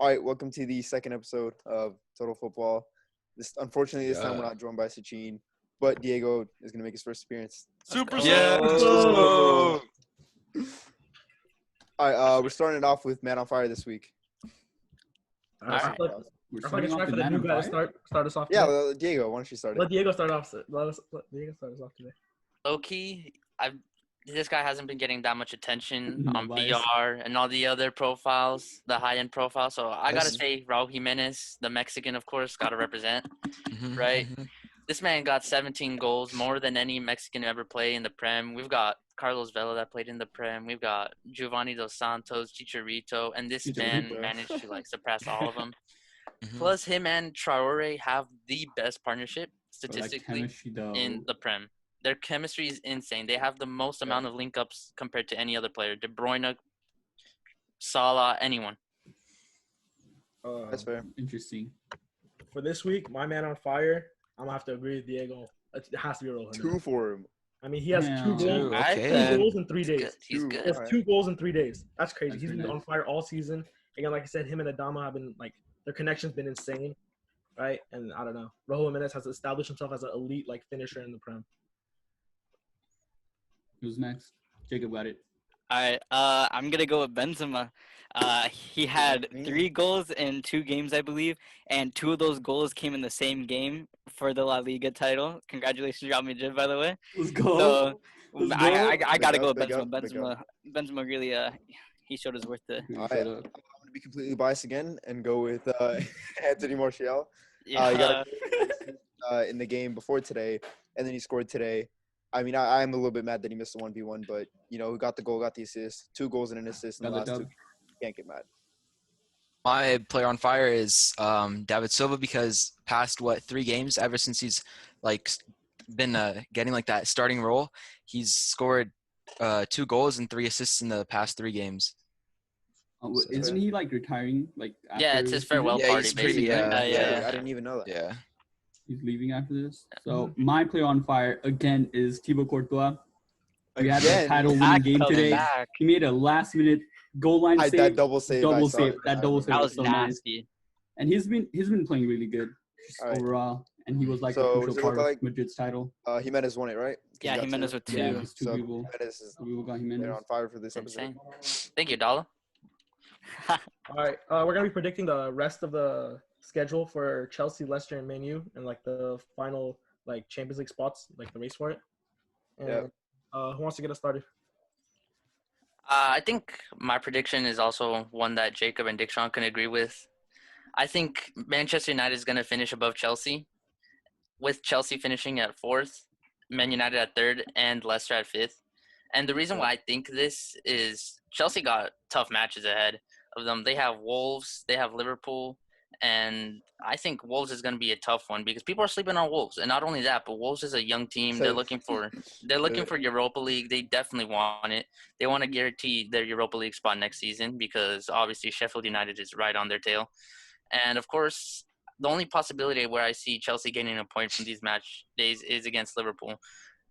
All right, welcome to the second episode of Total Football. Unfortunately, this time we're Yeah. not joined by Sachin, but Diego is going to make his first appearance. Super Yeah. Slow. All right, we're starting it off with Man on Fire this week. All right. Alright. We're I think starting it's off time for with the Man new on guy to Fire? start us off. Yeah, today. Diego, why don't you start it? Let Diego start off. Let Diego start us off today. Low key, this guy hasn't been getting that much attention No on bias. BR and all the other profiles, the high end profiles. So I gotta Yes. say, Raul Jimenez, the Mexican, of course, gotta represent. Mhm, Right. mhm. This man got 17 goals, more than any Mexican to ever play in the Prem. We've got Carlos Vela that played in the Prem. We've got Giovanni Dos Santos, Chicharito, and this man Chicharito. managed to surpass all of them. Mhm. Plus, him and Traore have the best partnership Or, statistically chemistry, though. in the Prem. Their chemistry is insane. They have the most amount of link ups compared to any other player. De Bruyne, Salah, anyone. That's fair. Interesting. For this week, my man on fire. I'm gonna have to agree with Diego. It has to be Raul Jimenez. 2 for him. I mean, he has Yeah. two goals. Two, I okay. Two think goals in 3 he's days. good. He's Two. He good. has Alright. 2 goals in 3 days. That's crazy. That's He's been pretty on nice. fire all season. Again, like I said, him and Adama have been their connection's been insane, right? And I don't know. Raul Jimenez has established himself as an elite finisher in the Prem. Who's next? Jacob got it. All right, I'm gonna go with Benzema. He had 3 goals in 2 games, I believe, and 2 of those goals came in the same game for the La Liga title. Congratulations, Real Madrid, by the way. Let's go. So Let's I go. gotta Big go up, with big up, Benzema. big Benzema really he showed his worth there. Alright. Shut I'm up. going to be completely biased again and go with Anthony Martial. Yeah, He got in the game before today, and then he scored today. I mean, I'm a little bit mad that he missed the 1v1, but, who got the goal, got the assist. 2 goals and an assist in the Got the last 2. dub. Can't get mad. My player on fire is David Silva because past 3 games ever since he's been getting that starting role, he's scored 2 goals and 3 assists in the past 3 games. Isn't he retiring? Yeah, it's his farewell Yeah, party, he's pretty. basically. Yeah. I didn't even know that. Yeah. He's leaving after this. So my player on fire again is Thibaut Courtois. We had a Again? title-winning game Coming today. back. He made a last-minute goal line save. That double save. I Double saw save. it. That double save That was was so nice. nasty. And he's been playing really good All right. overall. And he was So, a does crucial it part look of like- Madrid's title. Jimenez won it, right? 'Cause he Yeah, got Jimenez 2. with 2. Yeah, it was 2 So people. Jimenez is 2 people got they're Jimenez. on fire for this episode. Insane. Thank you, Dala. All right, we're gonna be predicting the rest of the schedule for Chelsea, Leicester, and Man U, and the final Champions League spots, the race for it. And Yeah. who wants to get us started? I think my prediction is also one that Jacob and Dick Sean can agree with. I think Manchester United is going to finish above Chelsea, with Chelsea finishing at 4th, Man United at 3rd, and Leicester at 5th. And the reason why I think this is Chelsea got tough matches ahead of them. They have Wolves, they have Liverpool, and I think Wolves is going to be a tough one because people are sleeping on Wolves. And not only that, but Wolves is a young team. They're looking for Europa League. They definitely want it. They want to guarantee their Europa League spot next season because obviously Sheffield United is right on their tail. And of course, the only possibility where I see Chelsea getting a point from these match days is against Liverpool.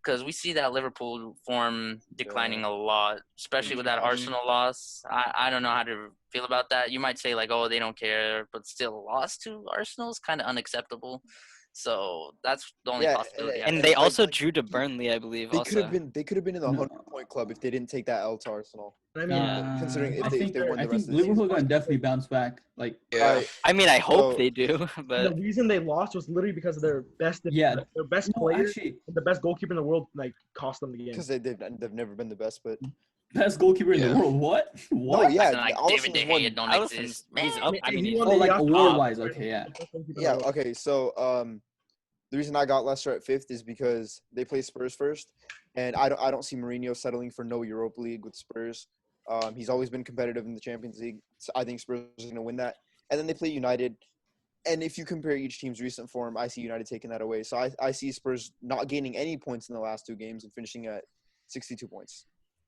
Because we see that Liverpool form declining a lot, especially with that Arsenal loss. I don't know how to feel about that. You might say oh, they don't care, but still, a loss to Arsenal is kind of unacceptable. So that's the only possibility. Yeah, And and they like- also drew to Burnley, I believe. They could Also, have been in the No. 100-point club if they didn't take that L to Arsenal. I mean, Considering if I they think, won the I rest think of the Liverpool season. gonna definitely bounce back. Yeah. I mean, I hope So- they do, the but reason they lost was literally because of their best Yeah. their best No, player, actually, the best goalkeeper in the world, cost them the game. Because they've never been the best, but best goalkeeper in Yeah. the world. What? no, What? yeah, Like Alisson's David De won- Gea don't Alisson, exist. he's Man. up. I mean, he he's won Oh, the like Yacht award-wise, Cup. okay, yeah. Yeah, okay. So the reason I got Leicester at 5th is because they play Spurs first, and I don't see Mourinho settling for no Europa League with Spurs. He's always been competitive in the Champions League. So I think Spurs are going to win that. And then they play United. And if you compare each team's recent form, I see United taking that away. So I see Spurs not gaining any points in the last 2 games and finishing at 62 points.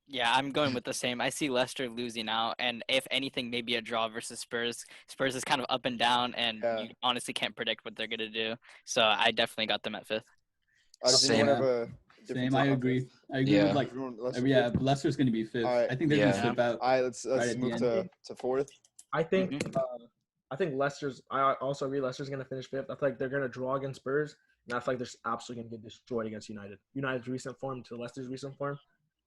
yeah, I'm going with the same. I see Leicester losing out, and if anything, maybe a draw versus Spurs. Spurs is kind of up and down, and Yeah. you honestly can't predict what they're gonna do. So I definitely got them at 5th. Does Same. anyone have a different Same, take I on agree. fifth? I agree Yeah. with Everyone, Leicester yeah, fifth? Leicester's gonna be 5th. All right. I think they're Yeah. gonna slip out. All right, let's Right at the move end. to 4th. I think I think Leicester's. I also agree Leicester's gonna finish fifth. I feel like they're gonna draw against Spurs, and I feel like they're absolutely gonna get destroyed against United. United's recent form to Leicester's recent form,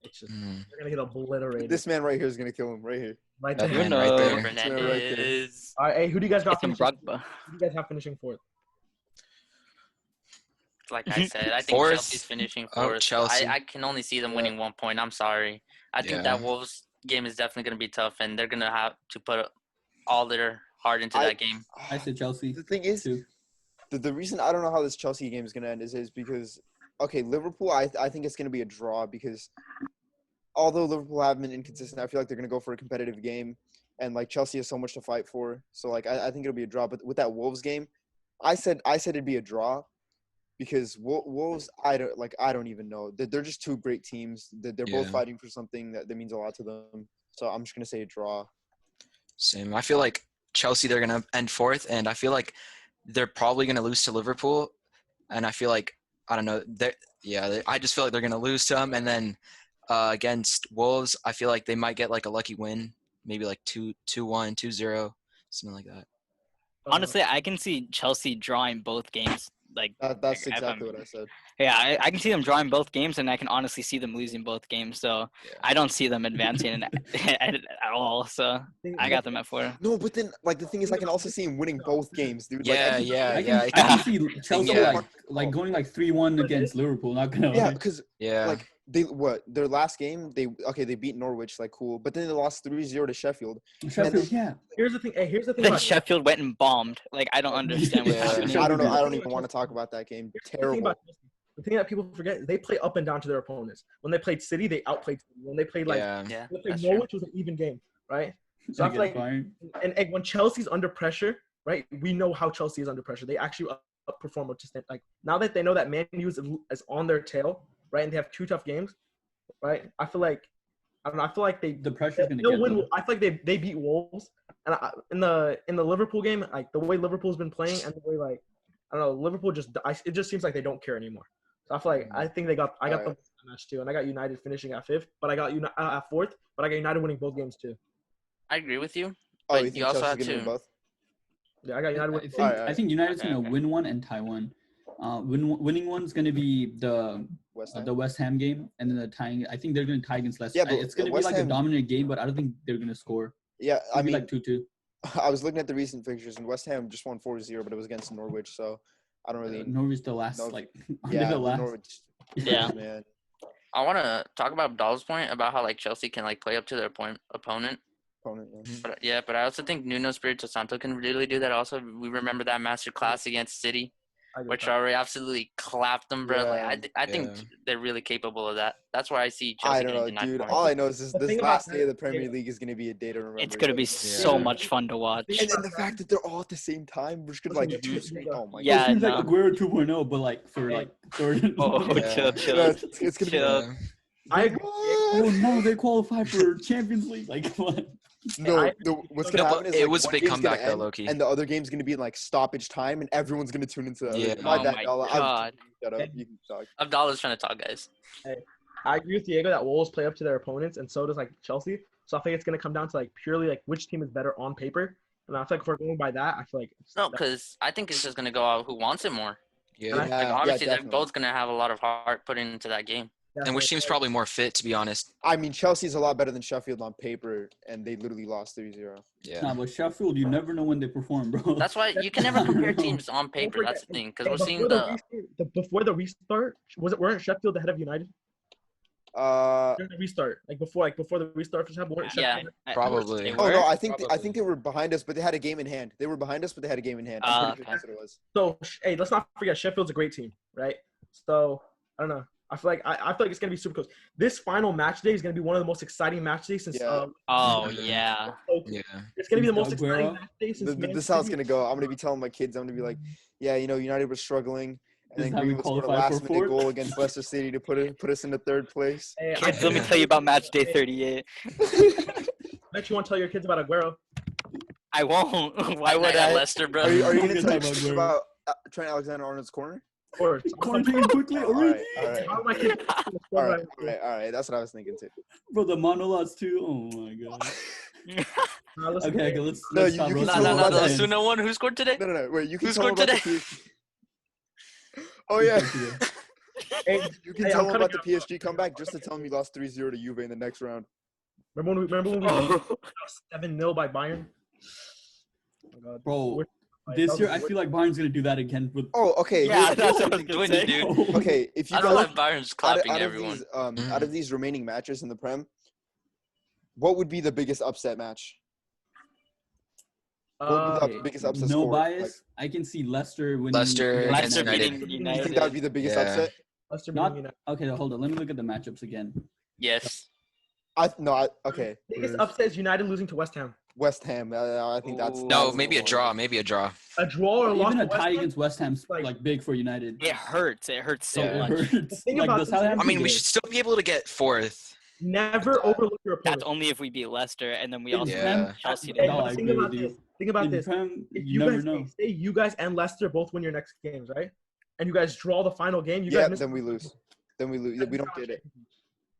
it's just they're gonna get obliterated. This man right here is gonna kill him right here. right That there. man right there. Right there. Fernandez. All right, hey, who do you guys got It's in finishing? Brugba. Who do you guys have finishing fourth? Like I said, I think Fourth. Chelsea's finishing Oh, fourth. Chelsea. I can only see them winning 1 point. I'm sorry. I think Yeah. that Wolves game is definitely going to be tough, and they're going to have to put all their heart into that game. I said Chelsea. The thing is, too. the reason I don't know how this Chelsea game is gonna end is because Liverpool. I think it's gonna be a draw because although Liverpool have been inconsistent, I feel like they're gonna go for a competitive game, and like Chelsea has so much to fight for. So like I think it'll be a draw. But with that Wolves game, I said it'd be a draw because Wolves I don't even know. They're just two great teams. They're both Yeah. fighting for something that means a lot to them. So I'm just gonna say a draw. Same. I feel like Chelsea, they're going to end fourth, and I feel like they're probably going to lose to Liverpool. And I feel like, I don't know, I just feel like they're going to lose to them. And then against Wolves, I feel like they might get like a lucky win, maybe like 2-1, 2-0, something like that. Honestly, I can see Chelsea drawing both games. Like, That's if exactly I'm- what I said. yeah, I can see them drawing both games, and I can honestly see them losing both games. So Yeah. I don't see them advancing at all. So I got them at 4. No, but then like the thing is, I can also see him winning both games, dude. Like, Yeah, I can- I can see Chelsea Yeah. like going like 3-1 against Liverpool. Not gonna Yeah, lie. because Yeah. like their last game they beat Norwich, like cool, but then they lost 3-0 to Sheffield. Sheffield, yeah. Here's the thing. Hey, here's the thing. Then about- Sheffield went and bombed. Like, I don't understand what's Yeah. happening. I don't even want to talk about that game. The thing Terrible. about Chelsea- the thing that people forget is they play up and down to their opponents. When they played City, they outplayed City. When they played Yeah. Yeah, when they played that's true. Norwich, it was an even game, right? So I feel like, and when Chelsea's under pressure, right? We know how Chelsea is under pressure. They actually outperform. Just like now that they know that Man U is on their tail, right? And they have 2 tough games, right? I feel like I don't know. I feel like The pressure's gonna they'll get win. them. I feel like they beat Wolves, and in the Liverpool game, like the way Liverpool's been playing, and the way like I don't know, Liverpool it just seems like they don't care anymore. So I feel like I think I got Alright. them match too, and I got United finishing at 5th, but I got at 4th, but I got United winning both games too. I agree with you. Oh, But you you think also Chelsea's have gonna win to- both? Yeah, I got United I winning. think Alright. I think United's Okay, gonna okay. win one and tie one. Winning one's gonna be the West Ham. the West Ham game, and then the tying. I think they're gonna tie against Leicester. Yeah, but It's gonna be West like Ham- a dominant game, but I don't think they're gonna score. Yeah, I It'll be mean, like 2-2. I was looking at the recent fixtures, and West Ham just won 4-0, but it was against Norwich, so I don't really. Norwich the last no, like Yeah, the the last. Norwich. Yeah. Man. I want to talk about Abdal's point about how like Chelsea can like play up to their opponent. Opponent, yeah. But I also think Nuno Espirito Santo can really do that. Also, we remember that master class against City, I agree which with that. already absolutely clapped them, bro. Yeah. Like I think Yeah. they're really capable of that. That's why I see Chelsea I don't getting know, to 9 dude. points. All I know is this The thing about last day that- of the Premier League is gonna be a day to remember. It's gonna be so much fun to watch. And the fact that they're all at the same time, we're just gonna like Listen, two screen. Oh my Yeah, it seems no. like Aguero 2.0, but like for like third. Oh, Yeah. chill, god. chill. Yeah, it's gonna chill. Yeah. I agree. Oh no, they qualify for Champions League. Like what? No, what's gonna No, happen but is it like, was a one big game's gonna comeback though, end, low-key. and the other game's gonna be in like stoppage time, and everyone's gonna tune into the other. Yeah. My Oh bad, my Dalla. God. Shut up. You can talk. Abdallah's trying to talk, guys. I agree with Diego that Wolves play up to their opponents, and so does like Chelsea. So I think it's gonna come down to like purely like which team is better on paper. And I feel like if we're going by that, I feel like No, because I think it's just gonna go out who wants it more. Yeah. And Like obviously, they're definitely. both gonna have a lot of heart put into that game. And which team's probably more fit, to be honest? I mean, Chelsea's a lot better than Sheffield on paper, and they literally lost 3-0. Yeah. Nah, but Sheffield, you never know when they perform, bro. That's why you can never compare teams on paper. That's the thing, because we're seeing before the restart, weren't Sheffield ahead of United during the restart? Like before the restart for Sheffield, weren't Yeah, Sheffield Probably. They Oh were? no, I think Probably. they were behind us, but they had a game in hand. They were behind us, but they had a game in hand. I'm pretty sure Okay. that's what it was. So hey, let's not forget Sheffield's a great team, right? So I don't know. I feel like it's gonna be super close. This final match day is gonna be one of the most exciting match days since. Yeah. Oh yeah. Yeah. It's gonna be the most Aguero. exciting match day since. Man This is how it's City- gonna go. I'm gonna be telling my kids. I'm gonna be like, yeah, United was struggling, This and is then how we Greenwood scored a qualify for last minute fourth. goal against Leicester City to put us in the third place. Hey, Kids, let me tell you about match day 38. Bet you want to tell your kids about Aguero. I won't. Why would I? Leicester, bro? Are you We're gonna gonna tell your talk about kids Aguero. about Trent Alexander-Arnold's corner? Course. Quarantine quickly All already. right. How am I keeping All right. That's what I was thinking too. Bro, the monologues too. Oh my god. Listen, Okay, let's No, let's you stop can roasting tell No, him no, about no. The that. Osuna one. Who scored today? No. Wait, you can Who tell him scored about the today? PSG. Oh yeah. Hey, You can hey, tell I'm him cutting about the PSG comeback just to tell him you lost 3-0 to Juve in the next round. Remember when we Oh. 7-0 by Bayern? Oh my God. Bro, That this was year the I worst. feel like Bayern's gonna do that again with. Oh, okay. Yeah, here's that's what I was something- gonna Winning, say. dude. Okay, if you I don't know guys why Bayern's clapping out of everyone. these out of these remaining matches in the Prem, what would be the biggest upset match? What would be the Okay. biggest upset No score? bias. Like, I can see Leicester winning. Leicester against against Leicester United. beating you United. think that would be the biggest Yeah. upset? Leicester Not beating United. okay. Hold on. Let me look at the matchups again. Yes. Okay. Biggest upset is United losing to West Ham. West Ham. I think that's Ooh. No, that's maybe the a one. draw. Maybe a draw. A draw or a loss Even to a West tie Ham? against West Ham's like- like big for United. It hurts. It hurts so Yeah. It much. hurts. thing Like about the this is- Southampton I mean, we game. should still be able to get fourth. Never overlook your opponent. That's only if we beat Leicester, and then we In also Yeah. beat Chelsea. Hey, No, today. but I think agree about with you. this. Think about In this. Prem, If you you never guys know. say you guys and Leicester both win your next games, right? And you guys draw the final game, you Yeah, guys miss. then we lose. Then we lose. That's We don't not get it. changing.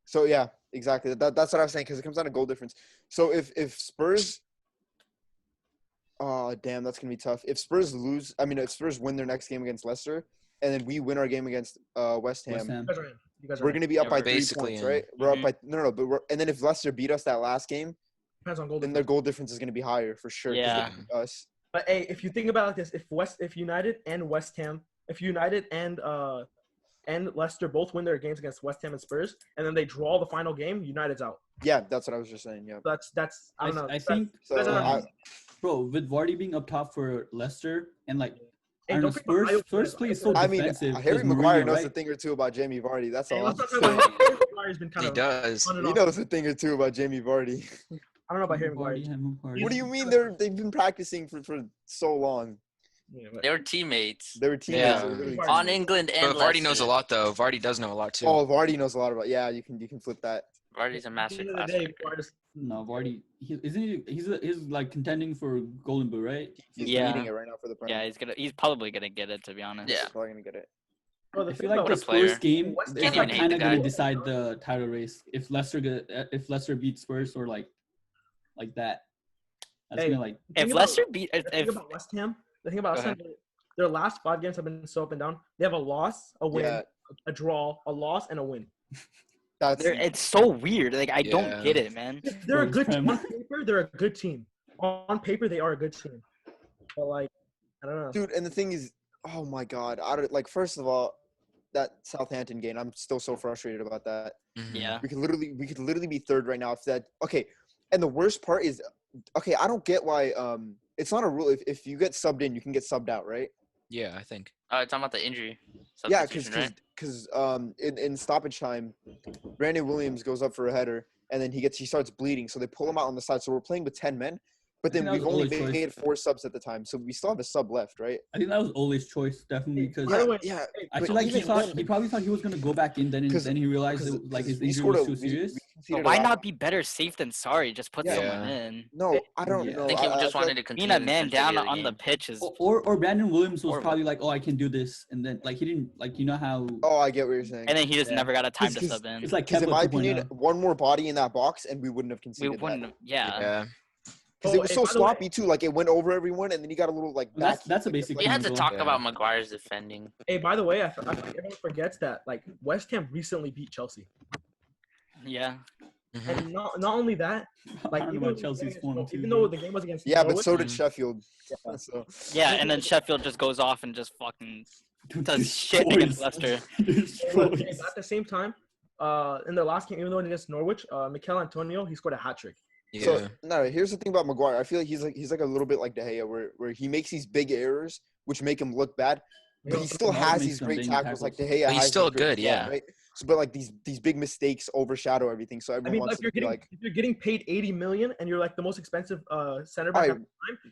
So yeah, exactly. That's what I was saying because it comes down to goal difference. So if Spurs, oh damn, that's gonna be tough. If Spurs win their next game against Leicester, and then we win our game against West Ham, West Ham. You guys are in. You guys are we're in. gonna be up Yeah, by we're 3 basically points, in. right? We're up Mhm. by no, but and then if Leicester beat us that last game, Depends on goal then their difference. goal difference is gonna be higher for sure. 'cause they Yeah. beat us. But hey, if you think about it like this, if United and West Ham, if United and Leicester both win their games against West Ham and Spurs, and then they draw the final game, United's out. Yeah, that's what I was just saying. Yeah. That's I don't know. I think, So guys are- I, bro, with Vardy being up top for Leicester and like Hey, I don't know, don't forget about Spurs Iowa, play guys. so I mean, defensive. Harry 'cause Maguire Mourinho, knows right? a thing or two about Jamie Vardy. That's Hey, all. I'm let's saying. talk about Harry Maguire's been kind He of does. on and He off. knows a thing or two about Jamie Vardy. I don't know about Harry Maguire. Vardy. What do you mean they've been practicing for so long? Yeah, but- They were teammates They were teammates. Yeah. They were literally on teammates. England and But Vardy knows Leicester. a lot, though. Vardy does know a lot too. Oh, Vardy knows a lot about. Yeah, you can flip that. Vardy's a At the end of the masterclass. day, striker. Maguire's- No, Vardy. He's like contending for Golden Boot, right? He's Yeah. leading it right now for the Premier. Yeah, he's probably gonna get it, to be honest. Yeah. He's probably gonna get it. Bro, the I thing feel like about the What a player. Spurs game West is Ham like hate kind the of gonna guy. decide the title race. If Leicester beats Spurs or like that, that's Hey, gonna like. the thing If about- Leicester beat, the thing if about West Ham, the thing about Go West Ham, their last 5 games have been so up and down. They have a loss, a win, Yeah, a draw, a loss, and a win. that's it's so weird. Like I Yeah. don't get it, man. They're a Bro, good it's team. Prem. On paper, they're a good team. On paper, they are a good team. But like, I don't know. dude. And the thing is, oh my god, first of all, that Southampton game, I'm still so frustrated about that. Mhm. Yeah. We could literally be third right now if that. Okay, and the worst part is, okay, I don't get why. It's not a rule. If you get subbed in, you can get subbed out, right? Yeah, I think. Talking about the injury. Yeah, Substitution, because right? in stoppage time, Brandon Williams goes up for a header and then he starts bleeding, so they pull him out on the side. So we're playing with 10 men, but I think then that we've was only Ole's choice. made 4 subs at the time, so we still have a sub left, right? I think that was Ole's choice definitely because By the way, yeah. I but feel like he even probably thought he was gonna go back in. Then he realized because- that, like his we injury scored was a- too serious. we But conceded why a lot. not be better safe than sorry? Just put Yeah. someone in. No, I don't Yeah. know. I think he just feel wanted like- to continue. Being a the man intensity down of the on the game. pitch is Or Brandon Williams was Horrible. probably like, oh, I can do this, and then like he didn't like you know how Oh, I get what you're saying. and then he just Yeah. never got a time to 'Cause- sub in. it's like Because in Kemba my 2.0. opinion, one more body in that box and we wouldn't have We conceded wouldn't. that. Yeah. Yeah. Because it Oh, was hey, so by the way- sloppy too. Like it went over everyone, and then he got a little like. That's- back that's a kick, basic like, We had to Well, talk yeah. about Maguire's defending. Hey, by the way, I feel like everyone forgets that like West Ham recently beat Chelsea, Yeah. Mhm. and not only that, like I don't even know though about Chelsea's form too. even though the game was against Yeah, but Norwich, so did Mhm. Sheffield. Yeah. So Yeah, and then Sheffield just goes off and just fucking does shit against Leicester. Destroys. hey, at the same time, in the last game, even though against Norwich, Mikel Antonio he scored a hat trick. Yeah. So no, here's the thing about Maguire. I feel like he's like a little bit like De Gea, where he makes these big errors which make him look bad, but he still Maguire has makes these some great banging tackles like De tackles. Gea. But he's has still these great- good, yeah. Right. So, but like these big mistakes overshadow everything. So I everyone mean, wants if to you're be getting like, if you're getting paid 80 million and you're like the most expensive center back Alright. at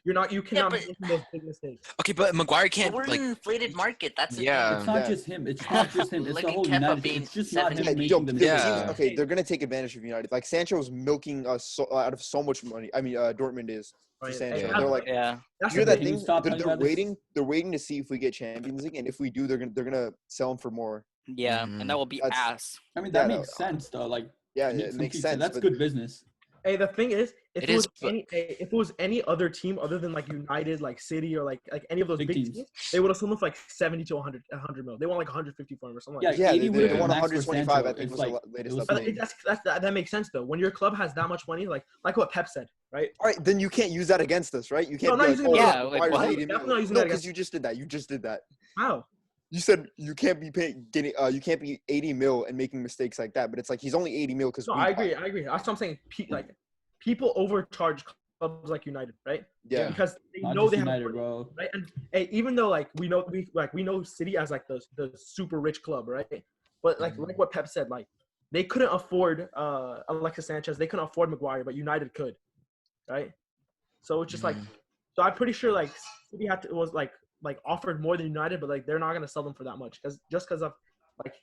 the time, you cannot but- be making those big mistakes. Okay, but Maguire But can't we're in like. an inflated market. That's the Yeah. It's not Yeah. just him. It's not just him. It's Look the at whole Kepa United. being It's just not him 70. making the the mistakes. teams- Yeah. okay, they're gonna take advantage of United. Like Sancho's milking us out of so much money. I mean, Dortmund is. Right? Sancho. And They're like, Yeah. that's you hear the that thing. Can you thing? stop They're, talking they're about this? waiting. They're waiting to see if we get Champions League, and if we do, they're gonna sell them for more. Yeah, and Mhm. that will be That's- ass. I mean, Yeah, that no, makes sense though. Like, Yeah, it makes it makes complete sense. That's but good business. Hey, the thing is, if It it was is, but- if it was any other team other than like United, like City, or like any of those Big big teams. teams, they would have sold them for like 70 to 100 mil. They want like 150 for him or something. Yeah, Like that. yeah, 80 they, would they, have they been want max for 125. Sancho. I think It's was like, the latest it was- But update. that makes sense though. When your club has that much money, like what Pep said, right? All right, then you can't use that against us, right? You No, I'm can't not be using like, it oh, against- look, Yeah, Maguire's what? 80 Definitely mil. not using No, that because against- you just did that. You just did that. How? You said you can't be you can't be 80 mil and making mistakes like that. But it's like he's only 80 mil because No, I agree. That's what I'm saying. Like people overcharge clubs like United, right? Yeah. Because they Not know just they United, have money, bro. right? And hey, even though like we know City as like the super rich club, right? But like what Pep said, like they couldn't afford Alexis Sanchez, they couldn't afford Maguire, but United could, right? So it's just like, so I'm pretty sure like City was like offered more than United, but like they're not gonna sell them for that much because of like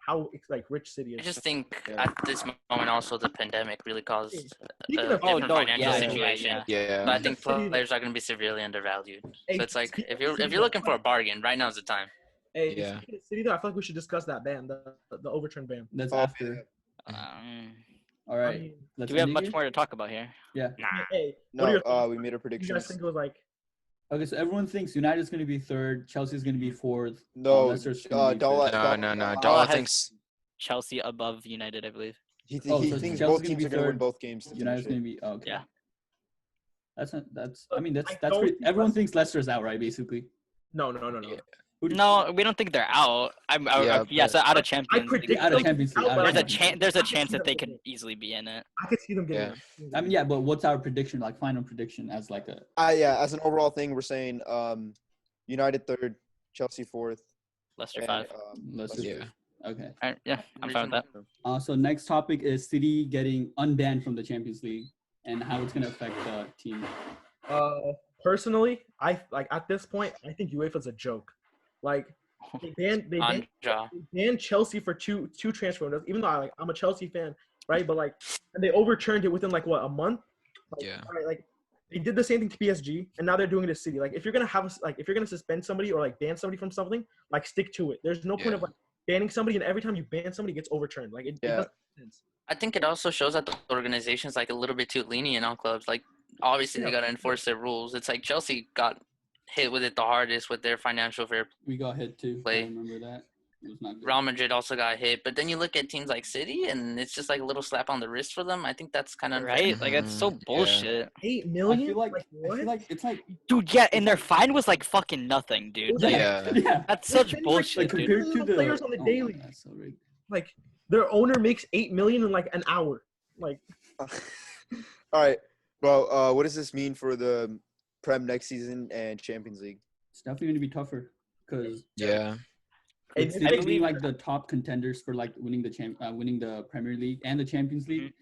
how like rich City is. I just think Yeah. at this moment also the pandemic really caused Speaking a of- different financial yeah, situation. yeah. But I think City- players are going to be severely undervalued. Hey, So it's like speaking if of you're City, looking for a bargain, right now's the time. Hey, Yeah. speaking of City though, I feel like we should discuss that ban, the overturn ban. That's Oh, after. Um, All I right. mean, Let's do we have end it much here? more to talk about here? Yeah. Nah. hey, what are No, your thoughts? we made our You guys predictions. think it was like Okay, so everyone thinks United's going to be third, Chelsea's going to be fourth. No, Leicester's gonna be Dalla- fifth. No, Dalla- no, no. Dalla- Dalla has- thinks Chelsea above United, I believe. He Oh, he so thinks Chelsea's both gonna teams be are going to win third, both games. To United's finish going it. to be okay. Yeah. That's. I mean, that's I don't pretty. think Everyone Leicester- thinks Leicester's out, right? Basically. no. Yeah. Who do you- No, we don't think they're out. Yeah, So out of I Champions League. predict out of them to Champions be League, out, out but of There's a Champions chance. There's a I could chance see that them they could getting easily be in it. I could see them getting Yeah. it. I mean, yeah, but what's our prediction? Like final prediction as like a. Yeah, as an overall thing, we're saying United third, Chelsea fourth, Leicester and, 5. Leicester. Yeah. Okay. All right, yeah, I'm fine with that. So next topic is City getting unbanned from the Champions League and how it's gonna affect the team. Personally, I like at this point, I think UEFA's a joke. Like they banned Chelsea for two transfer windows, even though I'm a Chelsea fan, right? But like, and they overturned it within like what, a month? Like, Yeah. all right, like they did the same thing to PSG, and now they're doing it to City. Like if you're gonna suspend somebody or like ban somebody from something, like stick to it. There's no point of like banning somebody, and every time you ban somebody, it gets overturned. Like it doesn't make sense. I think it also shows that the organization's like a little bit too lenient on clubs. Like obviously they got to enforce their rules. It's like Chelsea got hit with it the hardest with their financial fair. We got hit too. Play. I remember that. It was not good. Real Madrid also got hit, but then you look at teams like City, and it's just like a little slap on the wrist for them. I think that's kind of Right? Like it's so Mhm, yeah. bullshit. 8 I million? feel like what? it's like Dude, yeah, and their fine was like fucking nothing, dude. Like, Yeah. yeah. that's such Like, bullshit, Like dude. compared to the players on the oh, daily. that's so rigged. Like their owner makes 8 million in like an hour. Like All right. Well, what does this mean for the Prem next season and Champions League? It's definitely gonna be tougher because Yeah. And it's I being believe- like the top contenders for like winning the Premier League and the Champions League.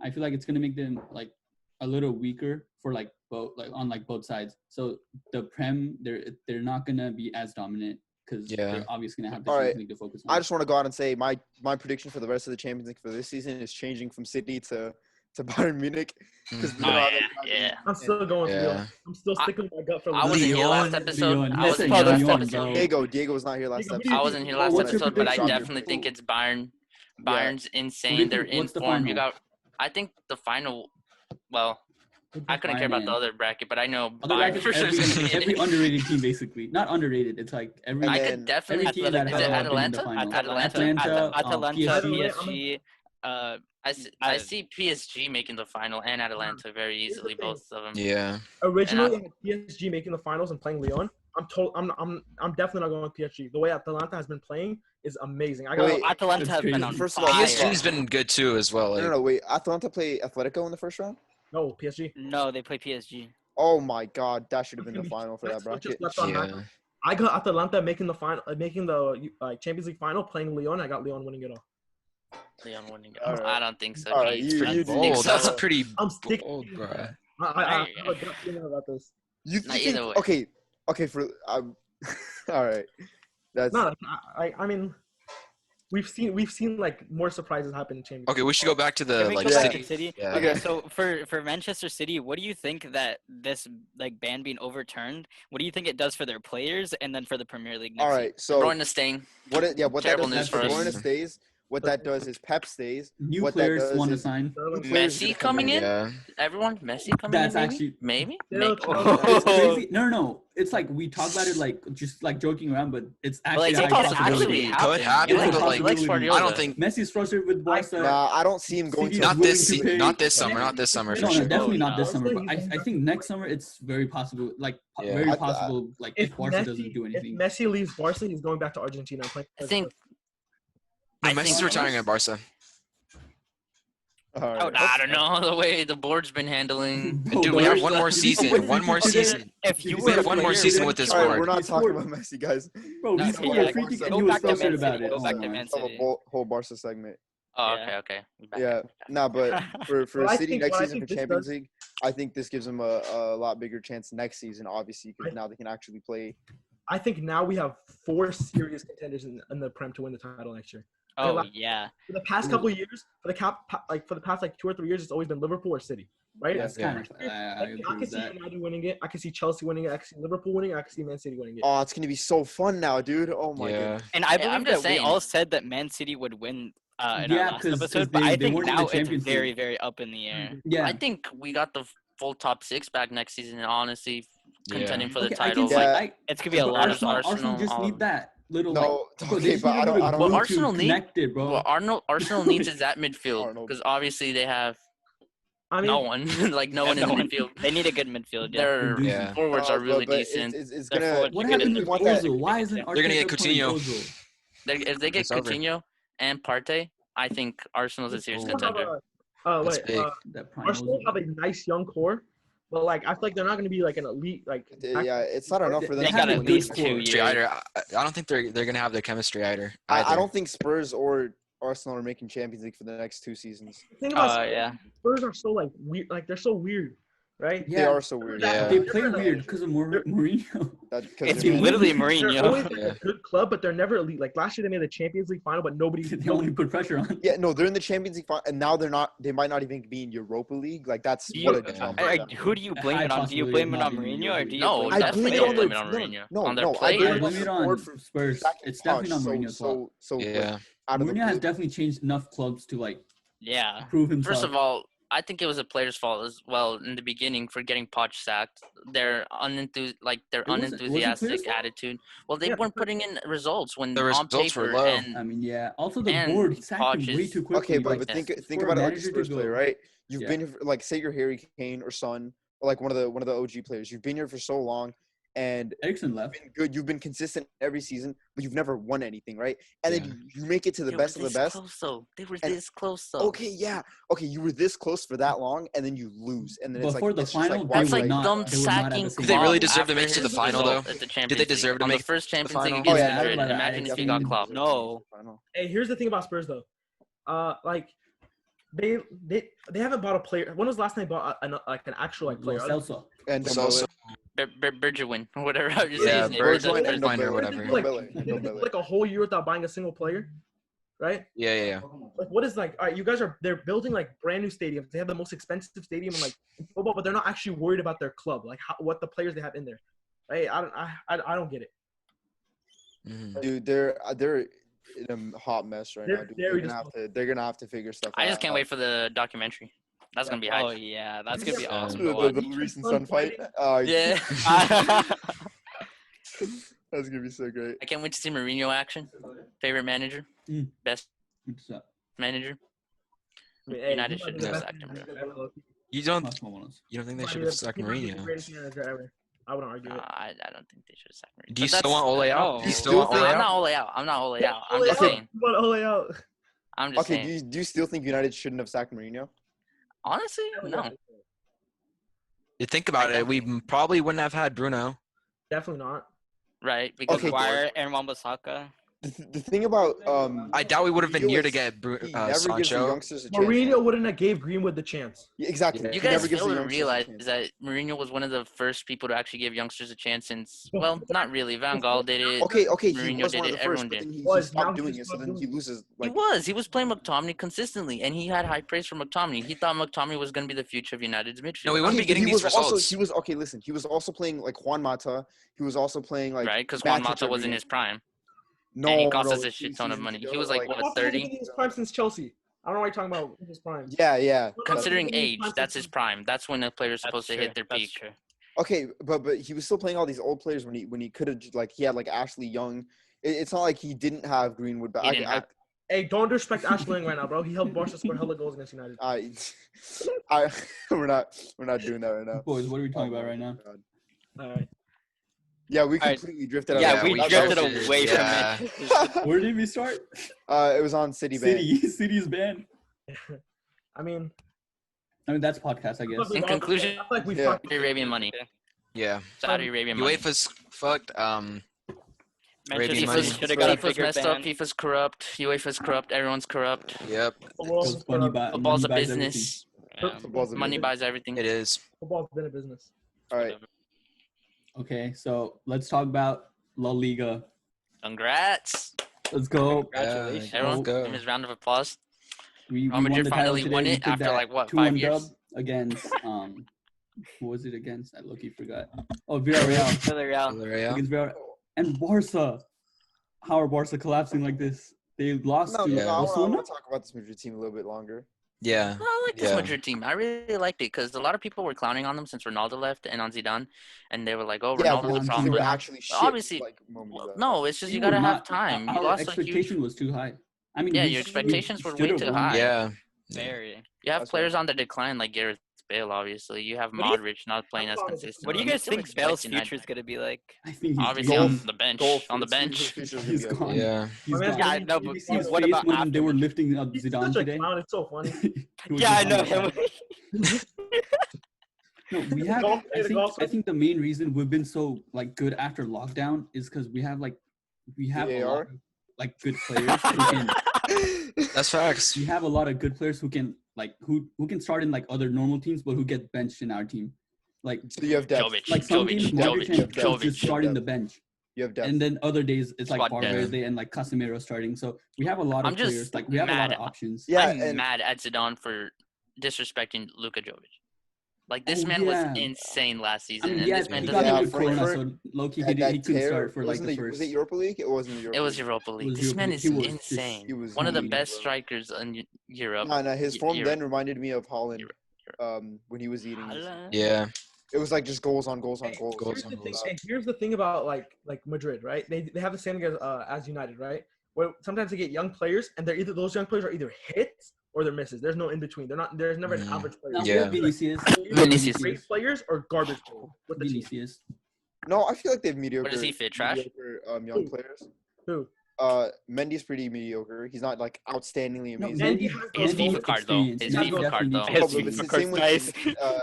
I feel like it's gonna make them like a little weaker for like both sides. So the Prem, they're not gonna be as dominant because Yeah. they're obviously gonna have the All Champions right. League to focus on. I just want to go out and say my prediction for the rest of the Champions League for this season is changing from City to Bayern Munich because Mhm. yeah. I'm still going for Yeah. Lyon. I'm still sticking with my gut for I wasn't here last Lyon, episode. Lyon. I Yes, wasn't it's here last Lyon, episode. bro. Diego was not here last Diego, episode. I wasn't here last What's your episode, but I prediction? definitely think it's Bayern. Bayern's insane. What do you They're think- in what's the form. You final? got. I think the final. Well, I couldn't care about the Bayern. other bracket, but I know Other Bayern brackets, for sure. every underrated team basically. Not underrated. It's like every And I then- could definitely. every team that Is has it been in the Atalanta? final. Atalanta. Atalanta, PSG. PSG. I see PSG making the final and Atalanta very Here's the easily. thing. Both of them. Yeah. Originally, I had PSG making the finals and playing Lyon. I'm definitely not going with PSG. The way Atalanta has been playing is amazing. I got Wait, Atalanta That's have been crazy. on First of all, fire. PSG's been good too as well. No, Like, wait. Atalanta play Atletico in the first round? no PSG. No, they play PSG. Oh my God, that should have been the That's final for that what just bracket. left on yeah. I got Atalanta making the final, making the Champions League final, playing Lyon. I got Lyon winning it all. Leon winning. All right. I don't think so. All right, He's you- pretty you- bold. Bold. That's pretty I'm sticking. bold, bro. I have a gut feeling about this. You Not think? either way. Okay. For all right. That's No, I mean, we've seen like more surprises happen in Champions Okay, League. we should go back to the Can we like go back city. to City? Yeah. Okay, so for Manchester City, what do you think that this like ban being overturned? What do you think it does for their players and then for the Premier League next All season? right, so Bruyne is staying. what that Terrible does news is for De us. Bruyne stays. What that does is Pep stays. New What that players does want to is sign. Sterling, players Messi gonna come coming in? Yeah. Everyone, Messi coming That's in? actually Maybe. Still- it's crazy. No. It's like we talk about it like just like joking around, but it's actually Like, a it high could possibility. actually Could happen. happen, He but, likes, like, Guardiola. I don't think Messi's frustrated with Barca. Nah, I don't see him going City's to. not willing this to pay- not this summer, not this summer No, for No, sure. definitely not this no. summer. But Barca, I think next summer it's very possible. Like Yeah. very I- possible. Like if Barca doesn't do If anything. Messi leaves Barca, he's going back to Argentina and playing. I think. No, I Messi's think- retiring at Barca. All Oh, right. I don't know the way the board's been handling. Bro, Dude, we have Barca- one more season. One more season. If you We were have a one more player, season would with this you- All right, board. we're not He talking scored- about Messi, guys. Bro, No, he okay, scored yeah, a free kick and go he was back to Man frustrated about City, it. go Oh back my to God. Man Of a City. whole Barca segment. Oh, Yeah. okay. Yeah, nah, but for But I City think- next but I season for think this Champions does- League, I think this gives them a lot bigger chance next season, obviously, because I- now they can actually play. I think now we have 4 serious contenders in the Prem to win the title next year. Oh yeah. For the past couple of years, for the past like 2 or 3 years, it's always been Liverpool or City, right? That's Yeah. kind of. I I agree can with see that. United winning it. I can see Chelsea winning it. I can see Liverpool winning it. I can see Man City winning it. Oh, it's gonna be so fun now, dude. Oh my Yeah. goodness. And I Yeah, believe I'm that just we saying. all said that Man City would win in Yeah, our last 'cause episode, but they- I they think weren't in now the it's Champions very, League. very up in the air. Yeah. I think we got the full top 6 back next season, and honestly, contending for the Okay, title. I can Yeah. see. It's gonna be a But lot of Arsenal Arsenal, just all need of- that little. No, like, bro, okay, they just but need a I don't- little I don't- glue What to Arsenal need- connect it, bro. Well, Arsenal needs is that midfield Arnold. because obviously they have I mean, no one, like no one in the midfield. They need a good midfield. Yeah. Their Yeah. forwards are really but decent. It's Their gonna. forward- What You're happened gonna- with want that- Ozil? Why isn't They're gonna get Arteta playing Coutinho. Ozil? If they get It's over. Coutinho and Partey, I think Arsenal's a serious Ooh. contender. That's wait, big. That prime Arsenal Ozil. have a nice young core, but like I feel like they're not going to be like an elite like. Yeah, it's not enough for them. They to got win at the least league. 2 Chemistry years. either. I don't think they're gonna have the chemistry either. I don't think Spurs or Arsenal are making Champions League for the next 2 seasons. The thing about Spurs, Yeah. Spurs are so like weird, like they're so weird, right? They are so weird. Yeah. They play weird because of Mourinho. That, 'cause It's they're- literally They're Mourinho. always like Yeah. a good club, but they're never elite. Like last year, they made the Champions League final, but nobody. They only put pressure on. Yeah, no, they're in the Champions League, and now they're not. They might not even be in Europa League. Like that's Do what you- a jump. Who do you blame high it on? Do you possibility blame of it not on being Mourinho or do you No, blame I it definitely blame it don't on blame the- it on Mourinho. no, On their no, I players. blame I it blame it on Scored from Spurs. second It's definitely not touch, Mourinho's fault. So Yeah. out of the Mourinho has blue. definitely changed enough clubs to like Yeah. prove himself. First of all, I think it was a player's fault as well in the beginning for getting Poch sacked. Their It wasn't players' unenthusiastic fault? attitude. Well, they Yeah. weren't putting in results when The on results were paper low. and I mean, yeah. Also, the And board sacked Poch him way is- too quickly. Okay, but, like, but think for a about it like a manager to Spurs go- player, right? You've Yeah. been here for, like say you're Harry Kane or Son or like one of the OG players. You've been here for so long and Ericsson left. been good. You've been consistent every season, but you've never won anything, right? And Yeah. then you make it to the they best were of the this best. Close, though. They were And- this close though. Okay, yeah. Okay, you were this close for that long, and then you lose, and then it's Before like the it's just final, like, they why That's would like would I- not- them they would not have sacking the same Did they really Klopp deserve to after make it to the his final, result though? At the Champions Did they deserve League. to on make the first the Champions League final? against Oh, yeah, Madrid? I Imagine if he got definitely Klopp. deserve No. Final. Hey, here's the thing about Spurs though. Like they haven't bought a player. When was the last time they bought an actual like player? Lo Celso. And So- Dembele. so- Bergwijn, whatever how you say Yeah, his name. Bergwijn That's- and Bergwijn or Dembele. whatever. Like, Dembele, they didn't go Dembele. like a whole year without buying a single player, right? Yeah. Like what is like? All right, you guys they're building like brand new stadiums. They have the most expensive stadium in like in football, but they're not actually worried about their club, like what the players they have in there. Right? I don't get it. Mhm. Dude, they're in a hot mess right They're now. Dude. very They're gonna have to figure stuff out. I just can't wait for the documentary. That's gonna be Oh hype. yeah, that's gonna be Yeah. awesome. The, to watch. the recent Sun fight. Oh, Yeah. That's gonna be so great. I can't wait to see Mourinho action. Favorite manager, Mm. best It's, manager. I mean, hey, United he might should be the have best sacked him, manager bro. ever, low-key. You don't más mamonas. think they He should might have be sacked he might be the Mourinho? greatest manager ever. I wouldn't argue it. I don't think they should have sacked Mourinho. Do you But still want Ole out? no. Do you You still still want think- Ole I'm out? not Ole out. I'm not Ole out. I'm Ole just out. saying. You want Ole out? I'm just Okay, saying. do you still think United shouldn't have sacked Mourinho? Honestly, no. You think about it, we probably wouldn't have had Bruno. Definitely not. Right? Because Okay, Maguire and Wan-Bissaka. the thing about I doubt we would have been near to Mourinho get is he never gives the Sancho. youngsters a chance. Mourinho wouldn't have gave Greenwood the chance. Yeah, exactly. Yeah. You He never guys gives fail the to youngsters a realize chance. that Mourinho was one of the first people to actually give youngsters a chance since. Before Well, not really. Van Gaal did it. Okay, he Mourinho was did one of it. the first, Everyone but did. then he Now stopped doing he it, so stopped then he doing loses. He was. He was playing McTominay consistently, and he had high praise for McTominay. He thought McTominay was going to be the future of United's midfield. No, we wouldn't be getting he these was also results. he was okay. Listen, he was also playing like Juan Mata. He was also playing like Right? Because Juan Matic Mata was every in game. his prime. No, and he cost no, us a shit ton of seasons money. ago, He was like, what, Mata hasn't 30? been in his prime since Chelsea. I don't know what you're talking about in his prime. Yeah. Considering Mata hasn't been in his age, prime that's since his prime. That's when a player's supposed to hit their That's peak. true. Okay, but he was still playing all these old players when he could have like he had like Ashley Young. It's not like he didn't have Greenwood, but He didn't have- Hey, don't disrespect Ashley Young right now, bro. He helped Barca score hella goals against United. we're not doing that right now. Boys, what are we talking Oh about my right now? God. All right. Yeah, we All right. completely drifted. Yeah, out. we That drifted was- away from yeah. it. Where did we start? It was on City Band. City's banned. I mean, That's podcast, I guess. In conclusion, I feel like we Yeah. fucked. Saudi Arabian money. Yeah. Saudi Arabian money. UEFA's fucked. Arabian Manchester money. City should have got a FIFA's bigger messed up. ban. FIFA's corrupt. UEFA's corrupt. Everyone's corrupt. Yep. Because money Football's a buys business. Yeah. Football's a Money business. buys everything. It is. Football's been a business. All right. everything. Okay, so let's talk about La Liga. Congrats. Let's go. Congratulations. Yeah, Everyone, go. give him his round of applause. We Real Madrid won the title finally today. won We it took after, that like, what, 2-1 5 years? dub against who was it against? I low-key forgot. Oh, Villarreal. Villarreal. Villarreal. Against Villarreal. And Barca. How are Barca collapsing like this? They lost No, to no, I Barcelona. want to talk about this Madrid team a little bit longer. Yeah. I like this Yeah. Madrid team. I really liked it because a lot of people were clowning on them since Ronaldo left and on Zidane, and they were like, "Oh, Yeah, Ronaldo's but the they problem." were now. actually shit. Obviously- like moments Well, ago. no, it's just We you were gotta have not- time. You Our lost a expectation huge. was too high. I mean, Yeah, we your sh- we expectations were should way have too won. high. Yeah. Very. You have That's players right. on the decline like Gareth Bale. Obviously, you have What do you- Modric not playing as What consistent. What do you and guys still think expect Bale's United- future is going to be like? I think he's Obviously, gone. on the bench. On the bench. He's gone. Yeah. He's My man- gone. Yeah, no, but Did you see his what face about when they were afterwards? lifting up He's Zidane such a today? clown. It's so funny. He was Yeah, I just know on him. the- No, we have. golf- I the think. golf- I think the main reason we've been so like good after lockdown is because we have a lot VAR? of, like good players who can. That's facts. We have a lot of good players who can who can start in like other normal teams, but who get benched in our team. Like So you have depth. Jovic, like some games, Modric and Jovic, Kroos just Jovic. start in the bench, You have depth. and then other days it's like Squad depth. Valverde and like Casemiro starting. So we have a lot of I'm just players. Like we have a lot mad. of options. Yeah, I'm and mad at Zidane for disrespecting Luka Jovic. Like this Oh, man yeah. was insane last I season, mean, and yeah, this man he doesn't. got Yeah, hit with Corona, Frankfurt, so low-key that he couldn't tear, start for like wasn't the it- first. Was it Europa League? It wasn't Europa It was League. Europa League. was This Europa man League. is He was just- insane. he was One of the mean, best bro. strikers in Europe. Nah, his form Europe. then reminded me of Holland. Europe. When he was eating. Yeah. It was like just goals on goals on Hey, goals. Goals here's on the thing- goals. hey, here's the thing about like Madrid, right? They have the same thing as United, right? Where sometimes they get young players, and they're either those young players are either hits or they're misses. There's no in between. They're not. There's never an average player. Now, we Yeah. have Vinicius. They're either Vinicius. great players or garbage players with the team. Vinicius. No, I feel like they have mediocre. Where does he fit? Trash? Mediocre, young Who? players. Who? Mendy's pretty mediocre. He's not like outstandingly No, amazing. And Mendy- he has His those FIFA card though. experience. His He has FIFA those- card though. His No, but FIFA it's the card's same with nice.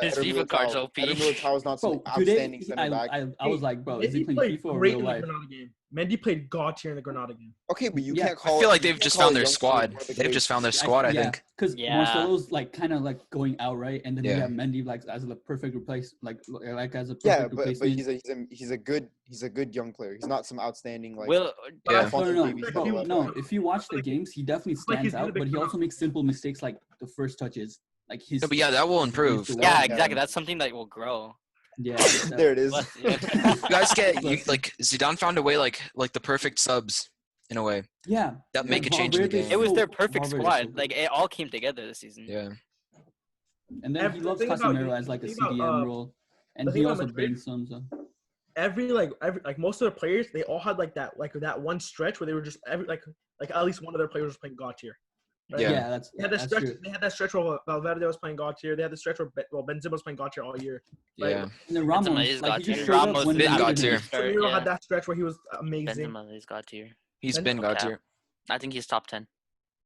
His Eder FIFA card's Militao. OP. Eder Militao's not some Bro, today outstanding center back. I was like, bro, is he Mendy playing played FIFA or great real in the life? Granada game. Mendy played god tier in the Granada game. Okay, but you Yeah, can't call. I feel like you they've can't just call found a their youngster squad. one of the They've just found their greats. squad, I think. Because Yeah. Marcelo's like kind of like going out, right? And then we Yeah. have Mendy like as a perfect replace, like as a perfect Yeah, but replacement. he's a good young player. He's not some outstanding like. Will But Yeah. I No, feel no, no, like bro, he was- no. If you watch the games, he definitely like stands he's out, gonna but he become- also makes simple mistakes like the first touches, like his. No, but yeah, that will improve. Yeah, yeah, Yeah. exactly. That's something that will grow. Yeah, There it is. Bless you. You guys get Listen. like Zidane found a way like the perfect subs in a way yeah. that make a change in the Valverde's game. It was so- their perfect Valverde's so squad. good. Like it all came together this season. Yeah. And then he the loves thing about- Casemiro as like a the thing about, CDM role, and the he thing about also Madrid- brings some. So. every most of the players, they all had like that one stretch where they were just like at least one of their players was playing god tier. Right? Yeah. Yeah, that's They had that that's stretch. true. They had that stretch where Valverde was playing god tier. They had the stretch where Benzema was playing god tier all year. Like, Yeah. And then Benzema Ramos, is like God he just tier. showed up Ramos when been they God needed tier. him. Casemiro Yeah. had that stretch where he was amazing. Benzema is god tier. He's And- been god Okay. tier. I think he's top 10.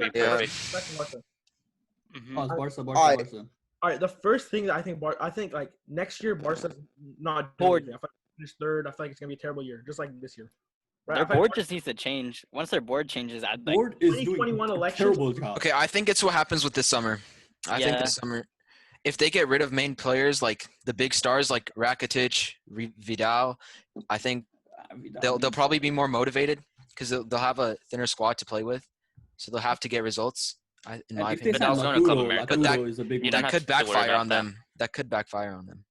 would be Yeah. perfect. Back to Barca. Mhm. Oh, it's Barca, Alright. Barca. All right, the first thing that I think like next year Barca's not doing Board. anything. I feel like finish third. I feel like it's gonna be a terrible year, just like this year. Right? Their I feel like board just needs to change. Once their board changes, I'd like. Board is doing 2021 a elections- terrible job. Okay, I think it's what happens with this summer. I think Yeah. this summer, if they get rid of main players like the big stars like Rakitic, Vidal, I think they'll probably be more motivated because they'll have a thinner squad to play with, so they'll have to get results. In my if they opinion, sign Vidal's going to Club Laturo, America. But that- Laturo is a big you one. don't that have could to worry backfire about on them. That could backfire on them.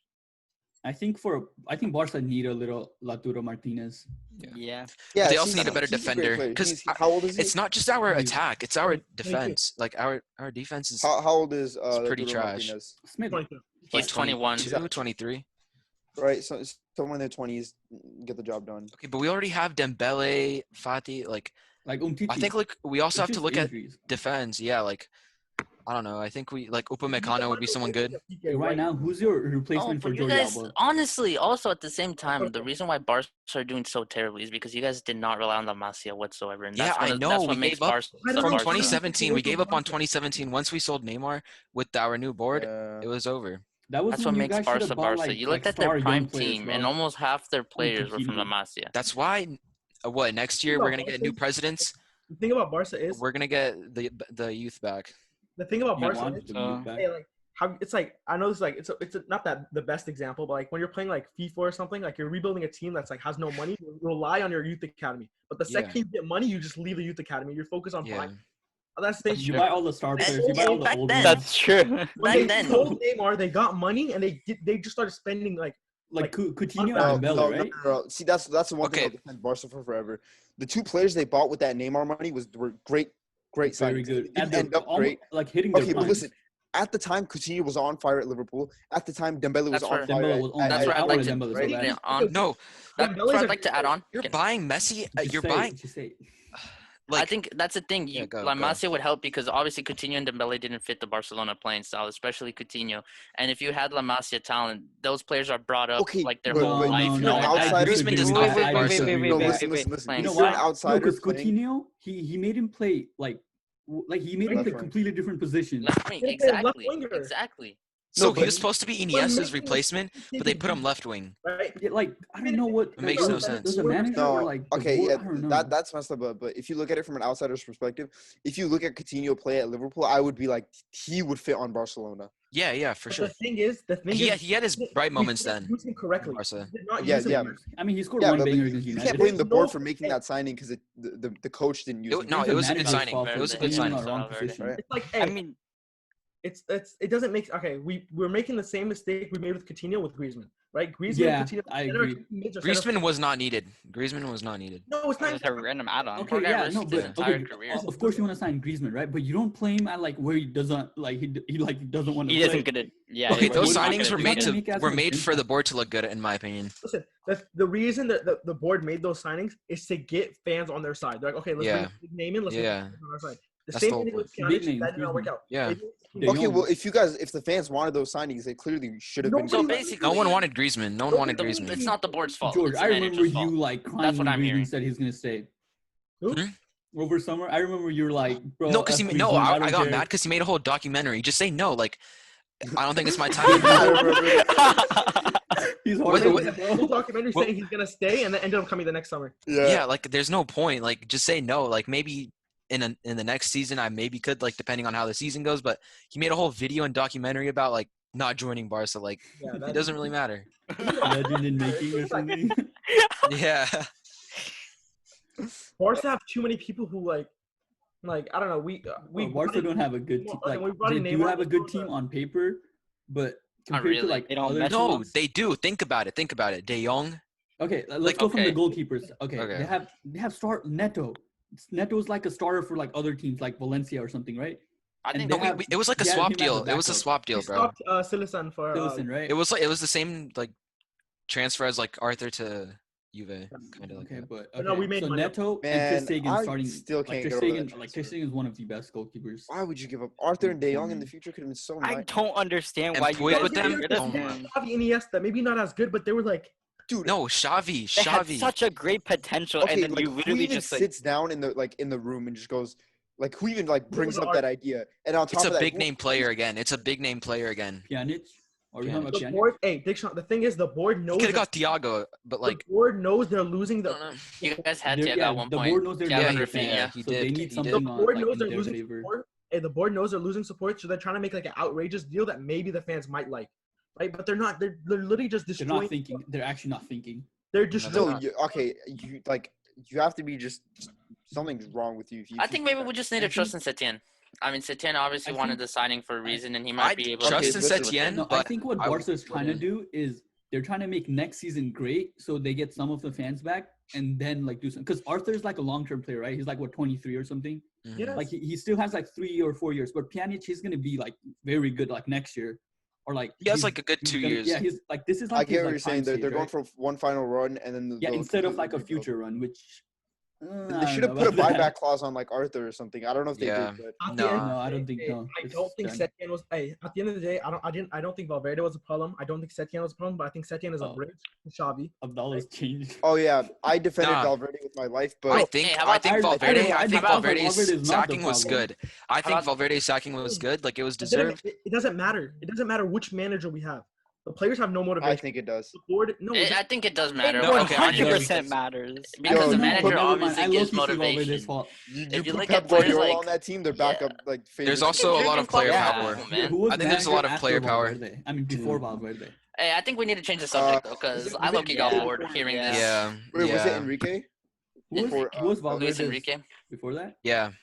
I think Barca need a little Laturo Martinez. Yeah. Yeah, They also he's- need a better he's great defender, player. 'cause How old is he? It's not just our He's- attack; it's our 22. defense. Like our defense is How old is pretty Arturo trash. Martinez? Smith. 22. He's 21. 22, 23. Right, so someone in their 20s get the job done. Okay, but we already have Dembele, Fati. Like Like Umtiti. I think like we also It's have to just look at injuries. defense. Yeah, like I don't know. I think we like Upamecano would be someone good. Like, right now, who's your Oh, replacement for but you Jordi guys, Alba? honestly, also at the same time, the reason why Barca are doing so terribly is because you guys did not rely on La Masia whatsoever. And Yeah, that's I one of- know, That's we what makes gave up Barca I don't From know, Barca. 2017, we gave up on 2017. Once we sold Neymar with our new board, Yeah. it was over. That was That's when what you makes guys should Barca have bought Barca. like, You like looked at star their young prime players, team, bro. and almost half their players were from La Coutinho. Masia. That's why. What next year No, we're gonna get new Barca's- presidents. The thing about Barca is We're gonna get the youth back. the thing about You Barca want is to move back? hey, like how it's like I know it's like it's not that the best example, but like when you're playing like FIFA or something, like you're rebuilding a team that's like has no money, you rely on your youth academy. But the second Yeah. you get money, you just leave the youth academy. You're focused on Yeah. buying. That's the thing. You buy all the star players. You buy all the Back old then- ones. That's true. When Back they then, sold Neymar, they got money and they just started spending like Like Coutinho No, and Dembele, right? No. See, that's the one thing Okay. I'll defend Barca for forever. The two players they bought with that Neymar money were great Very signings. good. It And didn't end they're up great. like hitting their Okay, but primes. listen. At the time, Coutinho was on fire at Liverpool. At the time, Dembele was That's on where- fire. Dembele was on That's fire. where I'd I like wanted to Dembele so right? bad. yeah, on. No, That's Dembele's where I'd a like to add on. you're Can- buying Messi. Just You're say buying it, just say it. I like think that's the thing. Yeah, go, La go. Masia would help because obviously Coutinho and Dembele didn't fit the Barcelona playing style, especially Coutinho. And if you had La Masia talent, those players are brought up Okay, like their but- whole but life. you're an knowing that. outsider. Griezmann does Wait, not wait, fit wait, Barca. wait, No, wait, listen. wait. Playing If You know you're an why? outsider No, because playing- Coutinho, he made him play like he made him Left play wing. completely different positions. Left wing, He played left exactly, winger. exactly. So No, he but- was supposed to be When Iniesta's making replacement, but they put him left wing. right. Yeah, like I don't know what It makes no does- sense. Does a manager No, or like the okay, board, yeah, I don't know. that's messed up. But if you look at it from an outsider's perspective, if you look at Coutinho play at Liverpool, I would be like, he would fit on Barcelona. Yeah, for But sure. the thing is, He had his bright we moments didn't then. use him correctly. Barca. We did not Yeah, use him yeah. correctly. I mean, he scored Yeah, one but banger against you United. can't blame the board No- for making that signing because the coach didn't use him. No, It's it the was a good manager's signing. fault It for was a good putting him in signing. the wrong Valverde. position. Right. It's like, hey, I mean, it doesn't make okay. We're making the same mistake we made with Coutinho with Griezmann, right? Griezmann, Yeah, Coutinho, I center- agree. mids or center- Griezmann was not needed. Griezmann was not needed. No, it's not. just a random add-on. Poor Okay, guy yeah, risked no, his but entire okay, career. of course you want to sign Griezmann, right? But you don't play him at like where he doesn't like he like doesn't want to. He play. isn't gonna. Yeah. Okay, he's those not signings gonna were do made that. to- make as were much made for impact. the board to look good, in my opinion. Listen, the reason that the board made those signings is to get fans on their side. They're like, okay, let's Yeah. bring a big name in. Let's get Yeah. fans on our side. The That's same the thing whole with point. Pjanic, Big names, that did not work Griezmann. out. Yeah. They did- De Okay, Jong. well, if the fans wanted those signings, they clearly should have been. Nobody So doing that. basically, No one wanted Griezmann. No one wanted the- Griezmann. it's not the board's fault. George, it's the I remember manager's you fault. like crying That's what when I'm Griezmann hearing. said he's gonna stay. Who? Over summer, I remember you were like, bro. No, because F I Griezmann, I don't got care. mad because he made a whole documentary. Just say no. Like, I don't think it's my time. He's What- hard. what- A full documentary what- saying he's gonna stay, and then ended up coming the next summer. Yeah, like there's no point. Like, just say no. Like maybe in the next season, I maybe could like depending on how the season goes. But he made a whole video and documentary about like not joining Barca. Like, Yeah, it doesn't really matter. Legend in making or something. Yeah. Barca have too many people who like I don't know. We Barca don't have a good team. Okay, Like we brought they in do Neymar, have a we good brought team in- on paper, but Not compared to really. like They don't other mesh No, teams- they do. Think about it. Think about it. De Jong. Okay, let's Like, go from the okay. goalkeepers. Okay, Okay. they have start Neto. Neto's like a starter for like other teams like Valencia or something, right? I And think they No, have- it was like a yeah, swap him as a deal. It was a backup. swap deal, He bro. stopped Silicon for Listen, right? It was the same like transfer as like Arthur to Juve, kind of like Okay, that. but But no, we made so money. Neto Man, and Ter Stegen I starting. still like can't Ter get over that Stegen, like Ter transfer. Stegen is one of the best goalkeepers. Why would you give up Arthur and De Jong in the future? Could have been so I nice. don't understand And why you Puig guys with get them? rid of Oh my. him. Xavi, Iniesta, maybe not as good, but they were like, Dude, No, Xavi. They had Xavi. such a great potential, okay, and then like you who literally even just like sits down in the room and just goes, Like who even like brings up that idea? And on top It's of a that, big name player again. It's a big name player again. Pjanic? Are we talking about The Pjanic? board, hey, Dickson, the thing is, the board He knows. could have got Thiago, but like the board knows they're losing I don't know. You guys had They're- Thiago at one the point. board knows they're Thiago losing and their yeah, Rafinha. he so did. they need He something did. The on board like knows in they're their losing favor. support. Hey, the board knows they're losing support, so they're trying to make like an outrageous deal that maybe the fans might like, right? But they're not. They're literally just They're destroying. not thinking. They're actually not thinking. They're they're destroying. No, not. you have to be just something's wrong with you. If you I think maybe we just need to I trust in Setien. I mean, Setien obviously I wanted think- the signing for a reason, and he I might be able trust to. in listen, Setien, No, I but think what I Barca is would trying to put do is they're trying to make next season great, so they get some of the fans back, and then like do something. Because Arthur's like a long-term player, right? He's like what 23 or something. Mhm. Yeah. Like he still has like 3 or 4 years. But Pjanic, he's gonna be like very good like next year, or like He has he's- like a good he's 2 gonna- years. Yeah, he's like this is I like get his, what like, you're saying. prime They're stage, going right? for one final run and then Yeah, they'll instead of completely like a rebuild. future run, which They should have put a buyback clause on like Arthur or something. I don't know if they Yeah. did, but At the end No. of No, I the don't think day, no. I It's don't think done. Setien was. Hey, at the end of the day, I don't think Valverde was a problem. I don't think Setien was a problem, but I think Setien is a Oh. bridge to Xavi. Abdallah's changed. oh yeah, I defended Nah. Valverde with my life, I but think hey, how I about- think I Valverde. didn't- I I think didn't- Valverde's Valverde is not the sacking was problem. good. I think about- Valverde's sacking was good. Like it was It doesn't- deserved. It doesn't matter. It doesn't matter which manager we have. The players have no I motivation. think it does. The board, no. it I think it does matter. No, One okay, I hundred know. percent matters. Because Yo, the no, manager never mind. obviously I gives low-key see Valverde's motivation. fault. You If you put look Pep at players Guardiola like- on that team, they're yeah. back up like. There's favorites. also a lot of player Yeah. power. Man. Who was I think there's a lot of manager player after power. Valverde? I mean, before Valverde. Hey, I think we need to change the subject though, because is it- I is it- low-key got yeah. bored hearing Yeah. this. Yeah. Wait, was it Yeah. Enrique? Who Before, was, who was uh, Valverde's Luis Enrique. before that? Yeah.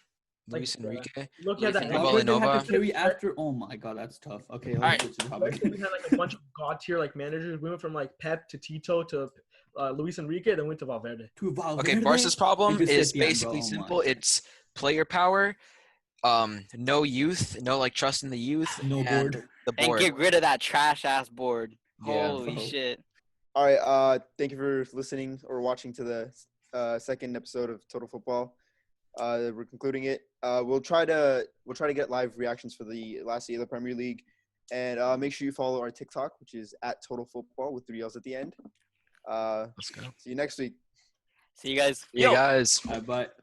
Like, Luis Enrique. Look Luis at that. Enrique. Valverde had Villanova. to carry after. Oh my god, that's tough. Okay, All right. switch to Right? topic. We had like a bunch of god tier like managers. We went from like Pep to Tito to Luis Enrique, then went to Valverde. To Valverde. Okay, Barca's problem Because is Setien, bro, basically oh my simple. God. It's player power, no youth, no like trust in the youth, No and board. the And board. get rid of that trash ass board. Yeah. Holy Bro. shit. All right. Thank you for listening or watching to the second episode of Total Football. We're concluding it. We'll try to get live reactions for the last day of the Premier League, and make sure you follow our TikTok, which is at Total Football with 3 L's at the end. Let's go. See you next week. See you guys. Yeah, guys. Bye.